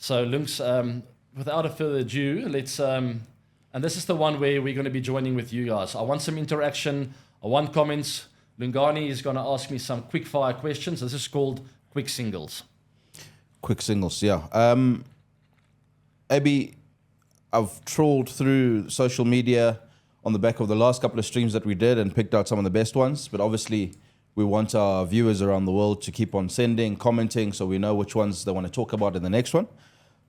So, Lunks, without a further ado, let's. And this is the one where we're going to be joining with you guys. I want some interaction. I want comments. Lungani is going to ask me some quick fire questions. This is called quick singles. Quick singles, yeah. Abby, I've trawled through social media on the back of the last couple of streams that we did and picked out some of the best ones. But obviously, we want our viewers around the world to keep on sending, commenting, so we know which ones they want to talk about in the next one.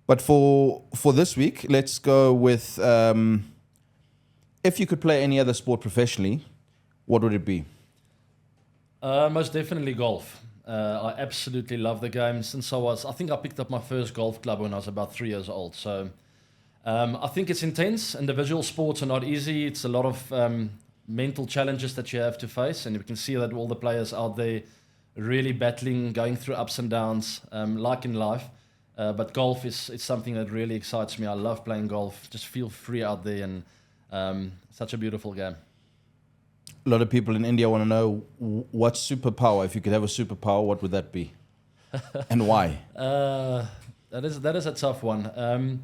But for this week, let's go with, if you could play any other sport professionally, what would it be? Most definitely golf. I absolutely love the game since I think I picked up my first golf club when I was about 3 years old. So I think it's intense. Individual sports are not easy. It's a lot of mental challenges that you have to face. And you can see that all the players out there really battling, going through ups and downs, like in life. But golf is something that really excites me. I love playing golf. Just feel free out there, and such a beautiful game. A lot of people in India want to know what superpower, if you could have a superpower, what would that be? And why? That is a tough one.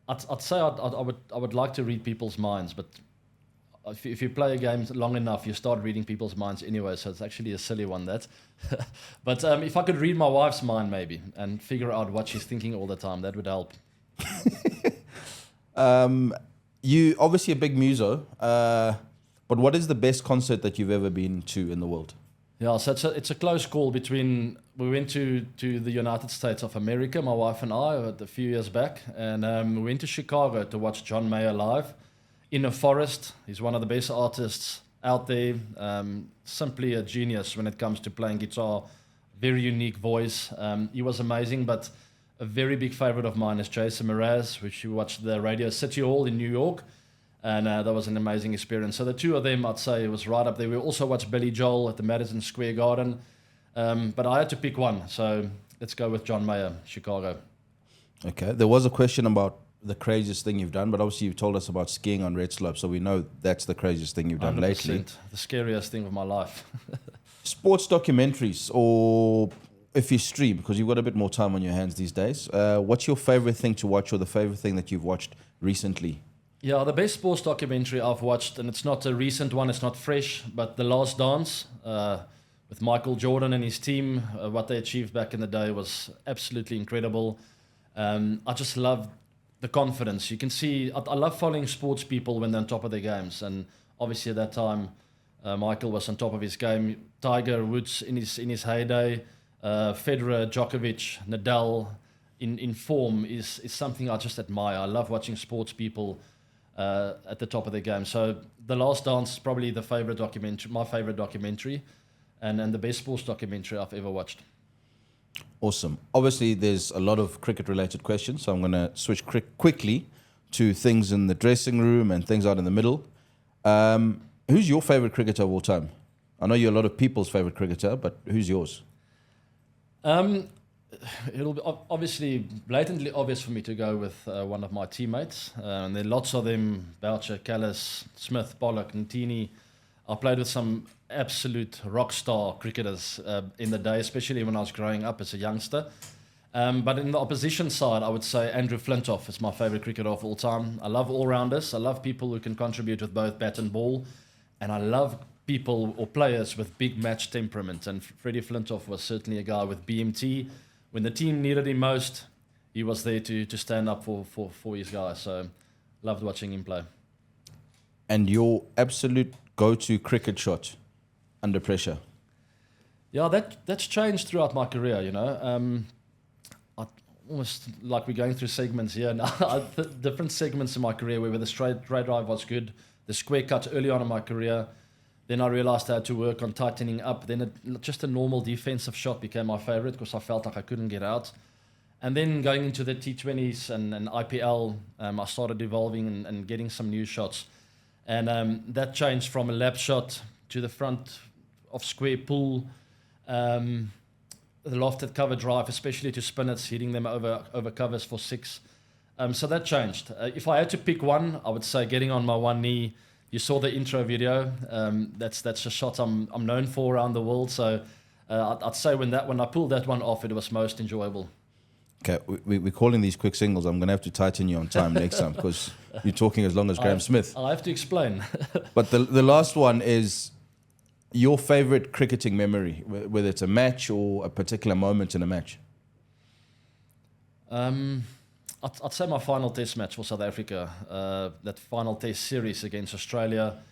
I'd say I would like to read people's minds, but if you play a game long enough, you start reading people's minds anyway, so it's actually a silly one, that. But if I could read my wife's mind, maybe, and figure out what she's thinking all the time, that would help. You obviously a big muso, but what is the best concert that you've ever been to in the world? Yeah, so it's a close call between. We went to the United States of America, my wife and I, a few years back, and we went to Chicago to watch John Mayer live in a forest. He's one of the best artists out there. Simply a genius when it comes to playing guitar. Very unique voice. He was amazing, but a very big favorite of mine is Jason Mraz, which we watched the Radio City Hall in New York. And that was an amazing experience. So the two of them, I'd say, was right up there. We also watched Billy Joel at the Madison Square Garden. But I had to pick one. So let's go with John Mayer, Chicago. Okay. There was a question about the craziest thing you've done, but obviously you've told us about skiing on Red Slope, so we know that's the craziest thing you've done 100%, lately. the scariest thing of my life. Sports documentaries, or if you stream, because you've got a bit more time on your hands these days, what's your favorite thing to watch, or the favorite thing that you've watched recently? Yeah, the best sports documentary I've watched, and it's not a recent one, it's not fresh, but The Last Dance with Michael Jordan and his team. What they achieved back in the day was absolutely incredible. I just love the confidence. You can see, I love following sports people when they're on top of their games. And obviously at that time, Michael was on top of his game. Tiger Woods in his heyday, Federer, Djokovic, Nadal in form is something I just admire. I love watching sports people at the top of their game. So The Last Dance is probably my favorite documentary, and the best sports documentary I've ever watched. Awesome. Obviously, there's a lot of cricket-related questions, so I'm going to switch quickly to things in the dressing room and things out in the middle. Who's your favorite cricketer of all time? I know you're a lot of people's favorite cricketer, but who's yours? It'll be obviously blatantly obvious for me to go with one of my teammates. And there are lots of them: Boucher, Callis, Smith, Pollock, Ntini. I played with some absolute rock star cricketers in the day, especially when I was growing up as a youngster. But in the opposition side, I would say Andrew Flintoff is my favourite cricketer of all time. I love all-rounders. I love people who can contribute with both bat and ball. And I love people or players with big match temperament. And Freddie Flintoff was certainly a guy with BMT. When the team needed him most, he was there to stand up for his guys. So loved watching him play. And your absolute go-to cricket shot under pressure? Yeah, that's changed throughout my career, you know. I almost like we're going through segments here now. Different segments in my career where the straight drive was good, the square cut early on in my career. Then I realized I had to work on tightening up. Then just a normal defensive shot became my favorite because I felt like I couldn't get out. And then going into the T20s and IPL, I started evolving and getting some new shots. And that changed from a lap shot to the front of square pull, the lofted cover drive, especially to spinners, hitting them over covers for six. So that changed. If I had to pick one, I would say getting on my one knee. You saw the intro video. That's a shot I'm known for around the world. So I'd say when I pulled that one off, it was most enjoyable. Okay, we're calling these quick singles. I'm going to have to tighten you on time next time because you're talking as long as Graham Smith. I'll have to explain. But the last one is your favorite cricketing memory, whether it's a match or a particular moment in a match. I'd say my final test match for South Africa, that final test series against Australia,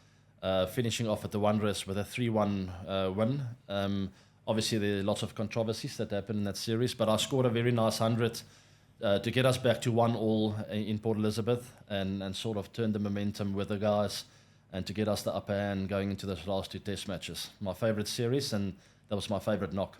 finishing off at the Wanderers with a 3-1 win. Obviously, there are lots of controversies that happened in that series, but I scored a very nice 100 to get us back to 1-1 in Port Elizabeth and sort of turn the momentum with the guys and to get us the upper hand going into those last two test matches. My favourite series, and that was my favourite knock.